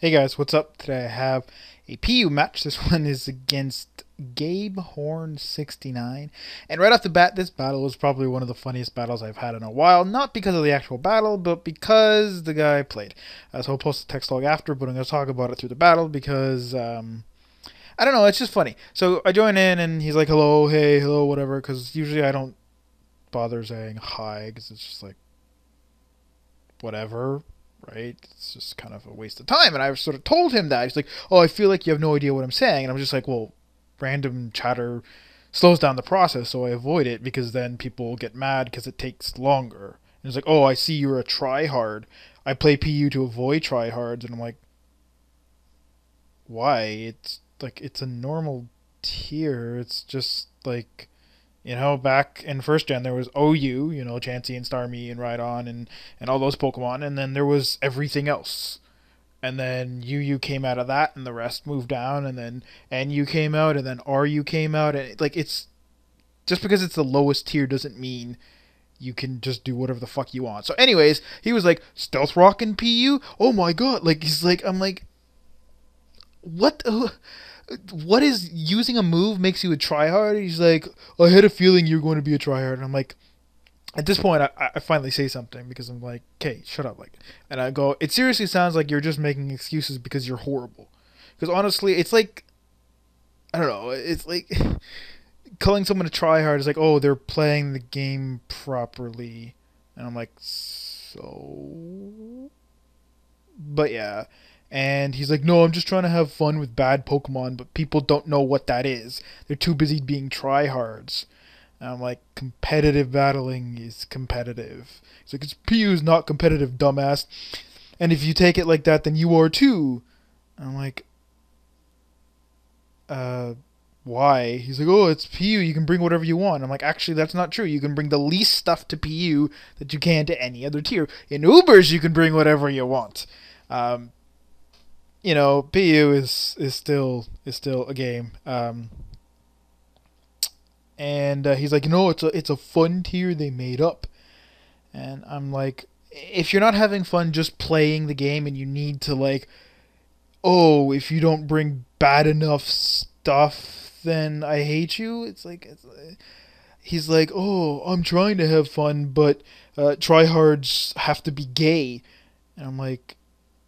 Hey guys, what's up? Today I have a PU match. This one is against Gabe Horn 69. And right off the bat, this battle was probably one of the funniest battles I've had in a while. Not because of the actual battle, but because the guy played. So I'll post a text log after, but I'm going to talk about it through the battle because, I don't know, it's just funny. So I join in and he's like, hello, hey, hello, whatever, because usually I don't bother saying hi because it's just like, whatever, right? It's just kind of a waste of time. And I sort of told him that. He's like, oh, I feel like you have no idea what I'm saying. And I'm just like, well, random chatter slows down the process, so I avoid it because then people get mad because it takes longer. And he's like, oh, I see you're a tryhard. I play PU to avoid tryhards. And I'm like, why? It's like, it's a normal tier. It's just like, back in first gen there was OU, Chansey and Starmie and Rhydon and all those Pokemon, and then there was everything else. And then UU came out of that, and the rest moved down, and then NU came out, and then RU came out, and it's just because it's the lowest tier doesn't mean you can just do whatever the fuck you want. So, anyways, he was like Stealth Rock and PU. Oh my god! Like he's like, I'm like, what? What is using a move makes you a tryhard? He's like, I had a feeling you're going to be a tryhard. And I'm like, at this point, I finally say something because I'm like, okay, shut up. Like, and I go, it seriously sounds like you're just making excuses because you're horrible. Because honestly, it's like, I don't know, it's like calling someone a tryhard is like, oh, they're playing the game properly. And I'm like, so? But yeah. And he's like, no, I'm just trying to have fun with bad Pokemon, but people don't know what that is. They're too busy being tryhards. And I'm like, competitive battling is competitive. He's like, it's PU's not competitive, dumbass. And if you take it like that, then you are too. And I'm like, why? He's like, oh, it's PU. You can bring whatever you want. I'm like, actually, that's not true. You can bring the least stuff to PU that you can to any other tier. In Ubers, you can bring whatever you want. PU is still a game. And he's like, it's a fun tier they made up. And I'm like, if you're not having fun just playing the game, and you need to like, oh, if you don't bring bad enough stuff, then I hate you. He's like, oh, I'm trying to have fun, but tryhards have to be gay. And I'm like,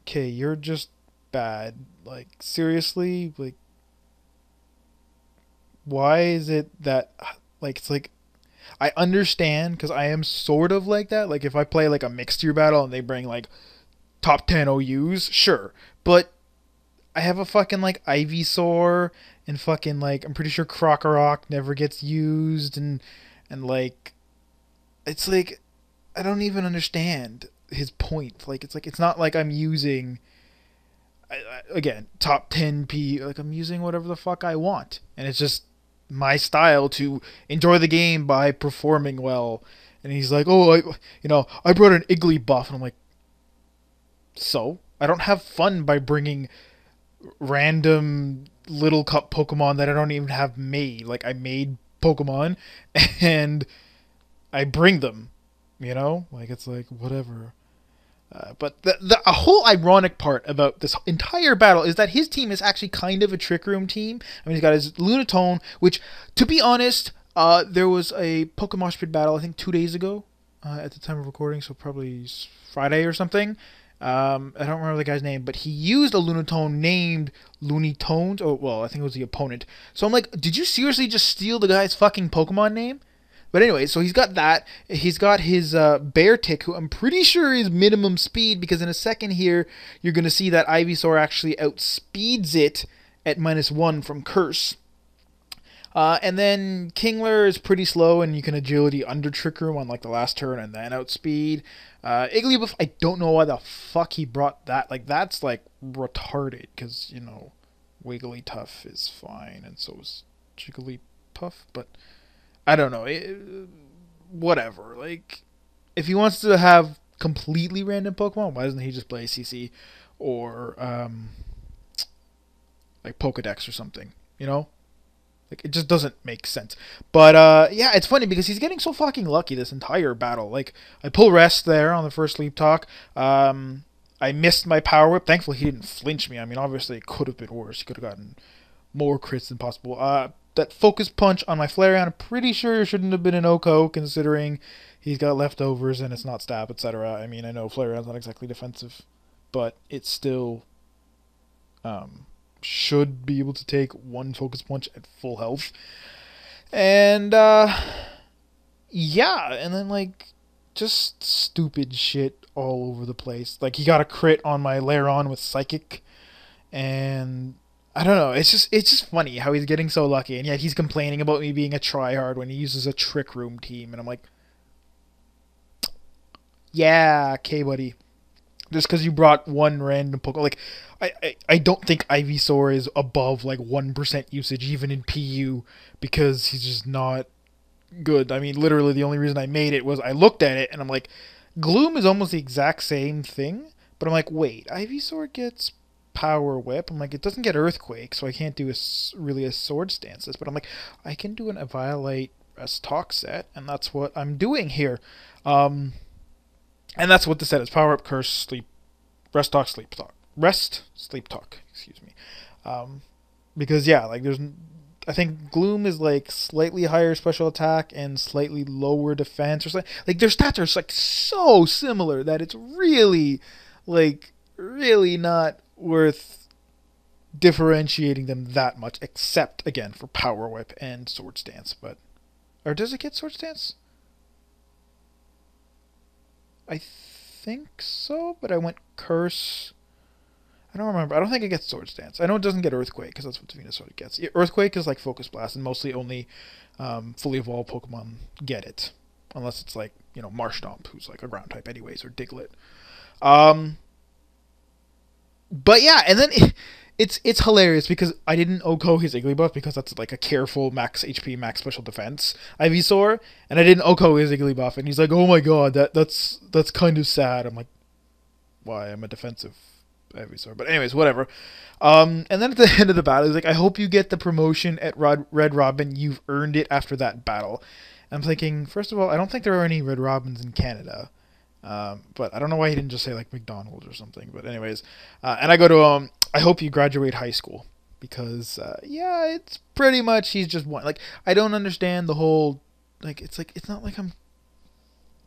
okay, you're just bad. Like, seriously? Like, why is it that, like, it's like, I understand because I am sort of like that. Like, if I play like a mixed tier battle and they bring like top 10 OUs, sure. But I have a fucking like Ivysaur, and fucking like, I'm pretty sure Krokorok never gets used, and like, it's like, I don't even understand his point. Like, it's not like I'm using, again, top 10 like I'm using whatever the fuck I want, and it's just my style to enjoy the game by performing well. And he's like, oh, I brought an Iggly buff. And I'm like, so I don't have fun by bringing random little cup Pokemon that I don't even have made. Like, I made Pokemon and I bring them, like, it's like, whatever. But a whole ironic part about this entire battle is that his team is actually kind of a Trick Room team. I mean, he's got his Lunatone, which, to be honest, there was a Pokemon Speed battle, I think 2 days ago, at the time of recording, so probably Friday or something. I don't remember the guy's name, but he used a Lunatone named Looney Tones. Oh, well, I think it was the opponent. So I'm like, did you seriously just steal the guy's fucking Pokemon name? But anyway, so he's got that. He's got his Beartic, who I'm pretty sure is minimum speed, because in a second here, you're going to see that Ivysaur actually outspeeds it at -1 from Curse. And then Kingler is pretty slow, and you can agility under Trick Room on like the last turn and then outspeed. Igglybuff, I don't know why the fuck he brought that. Like, that's like retarded, because, Wigglytuff is fine, and so is Jigglypuff, but I don't know. Whatever. Like, if he wants to have completely random Pokemon, why doesn't he just play CC or like Pokedex or something? Like, it just doesn't make sense. But yeah, it's funny because he's getting so fucking lucky this entire battle. Like, I pull rest there on the first sleep talk. I missed my power whip. Thankfully, he didn't flinch me. I mean, obviously, it could have been worse. He could have gotten more crits than possible. That focus punch on my Flareon, I'm pretty sure it shouldn't have been an Oko, considering he's got leftovers and it's not stab, etc. I mean, I know Flareon's not exactly defensive, but it still should be able to take one focus punch at full health. And, yeah, and then, like, just stupid shit all over the place. Like, he got a crit on my Lairon with Psychic, and I don't know. It's just funny how he's getting so lucky, and yet he's complaining about me being a tryhard when he uses a Trick Room team, and I'm like, yeah, okay, buddy. Just because you brought one random Pokemon, like, I don't think Ivysaur is above like 1% usage even in PU, because he's just not good. I mean, literally the only reason I made it was I looked at it and I'm like, Gloom is almost the exact same thing, but I'm like, wait, Ivysaur gets Power Whip. I'm like, it doesn't get Earthquake, so I can't do really a Sword Stance this, but I'm like, I can do an Eviolite Rest Talk set, and that's what I'm doing here. And that's what the set is: Power Up, Curse, Sleep, Rest Talk, Sleep Talk, Rest, Sleep Talk. Excuse me. Because yeah, like I think Gloom is like slightly higher special attack and slightly lower defense or something. Like their stats are like so similar that it's really, like, really not worth differentiating them that much, except again for Power Whip and Sword Stance. But, or does it get Sword Stance? I think so, but I went Curse. I don't remember. I don't think it gets Sword Stance. I know it doesn't get Earthquake, because that's what Venusaur gets. Earthquake is like Focus Blast, and mostly only fully evolved Pokemon get it. Unless it's like, Marshtomp, who's like a ground type anyways, or Diglett. But yeah, and then it's hilarious because I didn't Oko his Igglybuff because that's like a careful max HP, max special defense Ivysaur, and I didn't Oko his Igglybuff, and he's like, oh my god, that's kind of sad. I'm like, why? I'm a defensive Ivysaur. But anyways, whatever. And then at the end of the battle, he's like, I hope you get the promotion at Red Robin. You've earned it after that battle. And I'm thinking, first of all, I don't think there are any Red Robins in Canada. But I don't know why he didn't just say like McDonald's or something. But anyways, and I go to I hope you graduate high school, because yeah, it's pretty much he's just one. Like, I don't understand the whole, like, it's not like I'm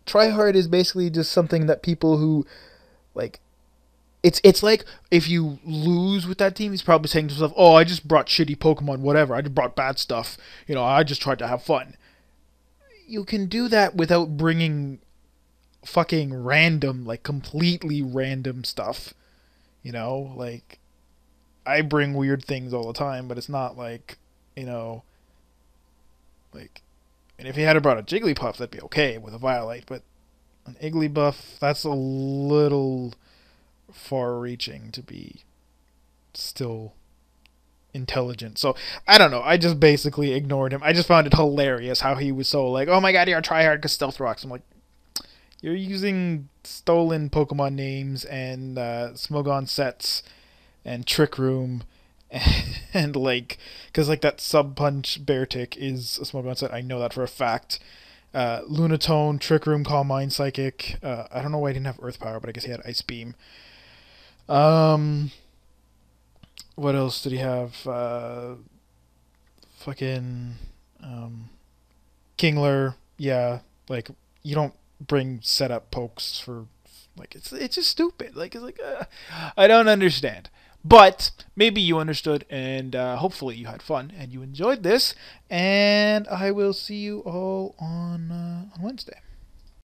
try hard is basically just something that people who like, it's like if you lose with that team, he's probably saying to himself, oh, I just brought shitty Pokemon, whatever, I just brought bad stuff, I just tried to have fun. You can do that without bringing fucking random, like completely random stuff, like I bring weird things all the time, but it's not like, like, and if he had brought a Jigglypuff, that'd be okay with a Violite, but an Igglybuff, that's a little far-reaching to be still intelligent. So I don't know, I just basically ignored him. I just found it hilarious how he was so like, oh my god, you're a tryhard because Stealth Rocks. I'm like, you're using stolen Pokemon names and Smogon sets and Trick Room and like, because like that Sub Punch Beartic is a Smogon set. I know that for a fact. Lunatone, Trick Room, Calm Mind, Psychic. I don't know why he didn't have Earth Power, but I guess he had Ice Beam. What else did he have? Fucking Kingler. Yeah, like, you don't bring setup pokes for, like, it's just stupid. Like, it's like, I don't understand. But maybe you understood, and hopefully you had fun and you enjoyed this. And I will see you all on Wednesday.